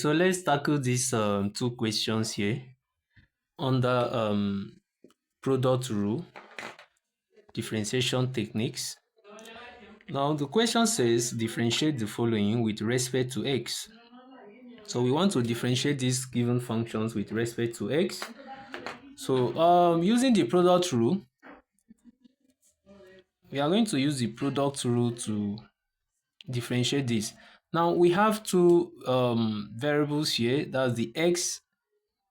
So let's tackle these two questions here under product rule, differentiation techniques. Now the question says differentiate the following with respect to x. So we want to differentiate these given functions with respect to x. So using the product rule, we are going to use the product rule to differentiate this. Now we have two variables here. That's the x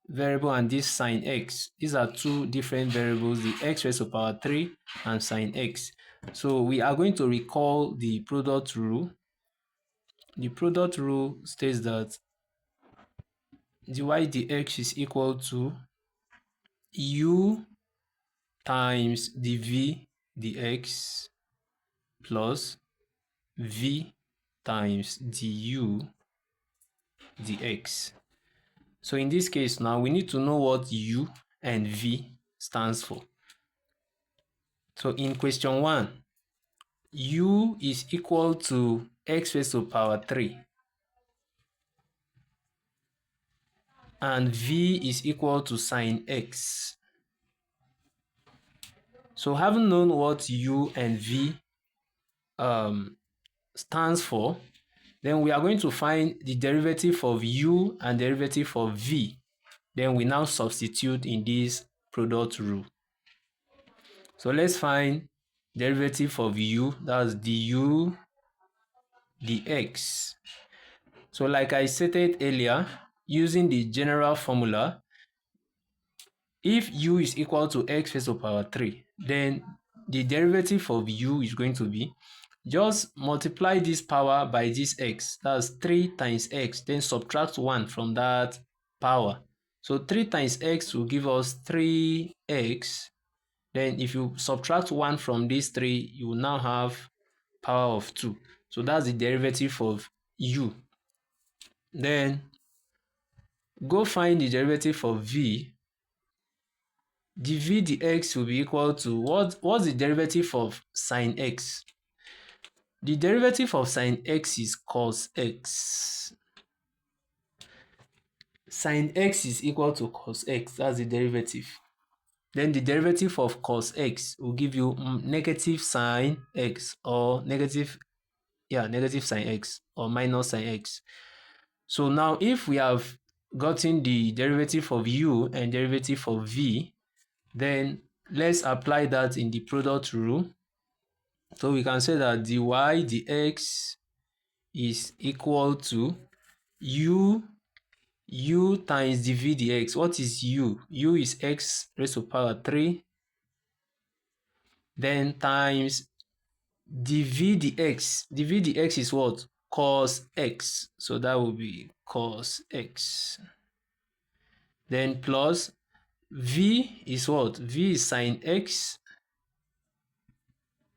variable and this sine x. These are two different variables, the x raised to the power 3 and sine x. So we are going to recall the product rule. The product rule states that dy dx is equal to u times dv dx plus v times du dx. So in this case now, we need to know what u and v stands for. So in question 1, u is equal to x raised to the power 3 and v is equal to sine x. So having known what u and v stands for, then we are going to find the derivative of u and derivative of v. Then we now substitute in this product rule. So let's find derivative of u, that's du dx. So like I stated earlier, using the general formula, if u is equal to x raised to the power 3, then the derivative of u is going to be just multiply this power by this x, that's 3 times x, then subtract 1 from that power. So 3 times x will give us 3x. Then if you subtract 1 from this 3, you will now have power of 2. So that's the derivative of u. Then go find the derivative of v. Dv dx will be equal to what's the derivative of sine x? The derivative of sine x is cos x. Sine x is equal to cos x. That's the derivative. Then the derivative of cos x will give you negative sine x, or negative sine x, or minus sine x. So now if we have gotten the derivative of u and derivative of v, then let's apply that in the product rule. So we can say that dy dx is equal to u times dv dx. What is u? U is x raised to the power 3, then times dv dx. dv dx is what? Cos x. So that will be cos x. Then plus v is what? V is sine x.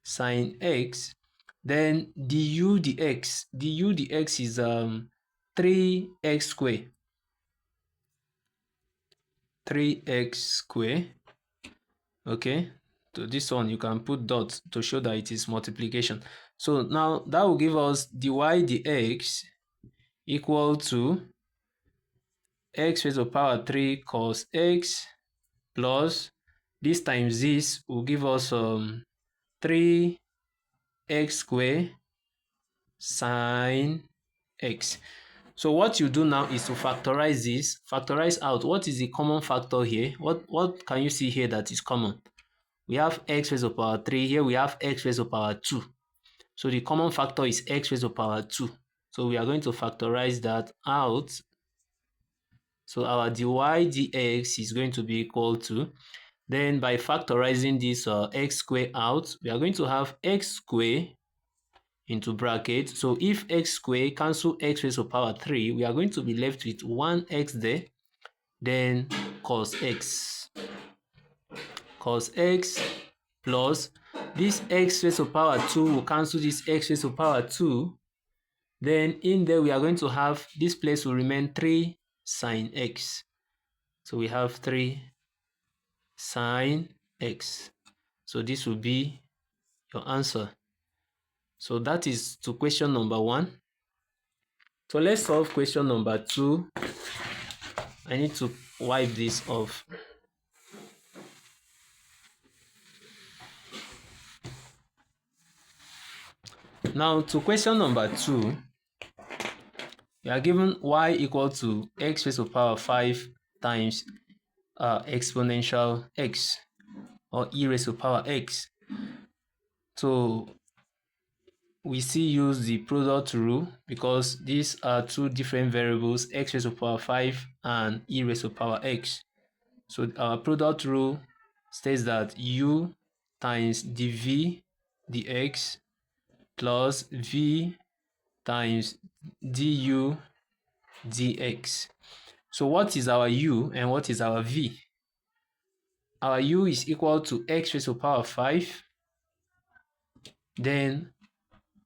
Sine x. Then du dx. Du dx is 3x squared. 3x squared. Okay. So this one you can put dots to show that it is multiplication. So now that will give us dy dx equal to x raised to the power 3 cos x plus this times this will give us 3x squared sine x. So what you do now is to factorize this, factorize out what is the common factor here. What can you see here that is common? We have x raised to the power 3. Here we have x raised to the power 2. So the common factor is x raised to the power 2. So we are going to factorize that out. So our dy dx is going to be equal to, then by factorizing this x squared out, we are going to have x squared into bracket. So if x squared cancel x raised to the power 3, we are going to be left with 1x there, then cos x. Cos x plus this x raised to the power 2 will cancel this x raised to the power 2. Then in there we are going to have, this place will remain 3 sine x. So we have 3 sine x. So this will be your answer. So that is to question number 1. So let's solve question number 2. I need to wipe this off. Now to question number 2, we are given y equal to x raised to the power 5 times exponential x, or e raised to the power x. So we still use the product rule because these are two different variables, x raised to the power 5 and e raised to the power x. So our product rule states that u times dv dx plus v times du dx. So what is our u and what is our v? Our u is equal to x raised to the power 5. Then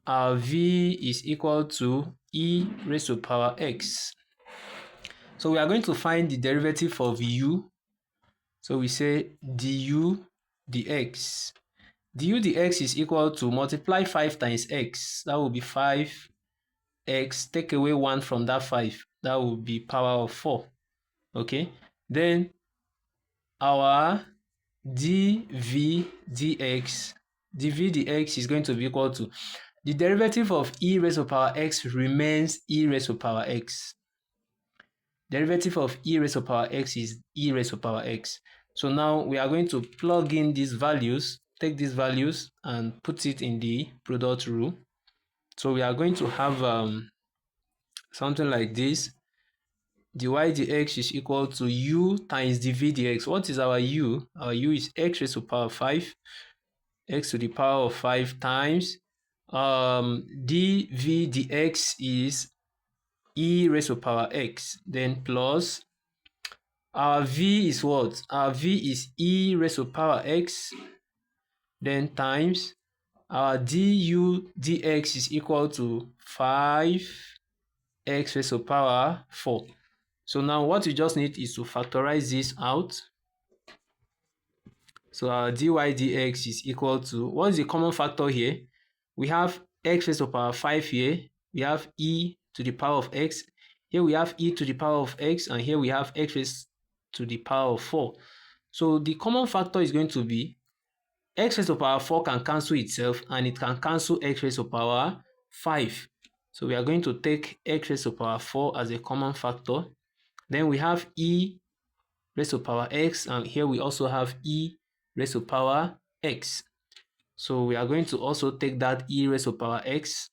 our v is equal to e raised to the power x. So we are going to find the derivative of u. So we say du dx. Du dx is equal to multiply 5 times x. That will be 5x. Take away 1 from that 5. That will be power of 4. Okay. Then our dv dx is going to be equal to the derivative of e raised to the power x remains e raised to the power x. Derivative of e raised to the power x is e raised to the power x. So now we are going to plug in these values, take these values and put it in the product rule. So we are going to have something like this. dy dx is equal to u times dv dx. What is our u? Our u is x raised to the power 5. X to the power of 5 times dv dx is e raised to the power x. Then plus our v is what? Our v is e raised to the power x. Then times our du dx is equal to 5x raised to the power 4. So now what you just need is to factorize this out. So our dy dx is equal to, what is the common factor here? We have x raised to the power 5 here. We have e to the power of x. Here we have e to the power of x, and here we have x raised to the power of 4. So the common factor is going to be x raised to the power 4 can cancel itself, and it can cancel x raised to the power 5. So we are going to take x raised to the power 4 as a common factor. Then we have e raised to the power x, and here we also have e raised to the power x. So we are going to also take that e raised to the power x,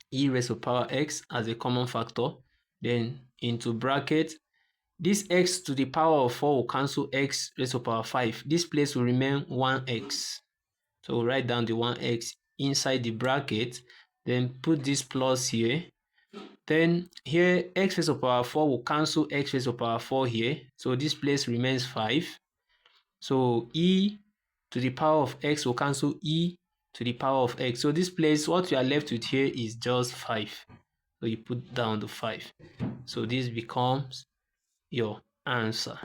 e raised to the power x as a common factor. Then into bracket, this x to the power of 4 will cancel x raised to the power 5. This place will remain 1x. So we'll write down the 1x inside the bracket. Then put this plus here. Then here x raised to the power 4 will cancel x raised to the power 4 here. So this place remains 5. So e to the power of x will cancel e to the power of x. So this place, what you are left with here is just 5. So you put down the 5. So this becomes your answer.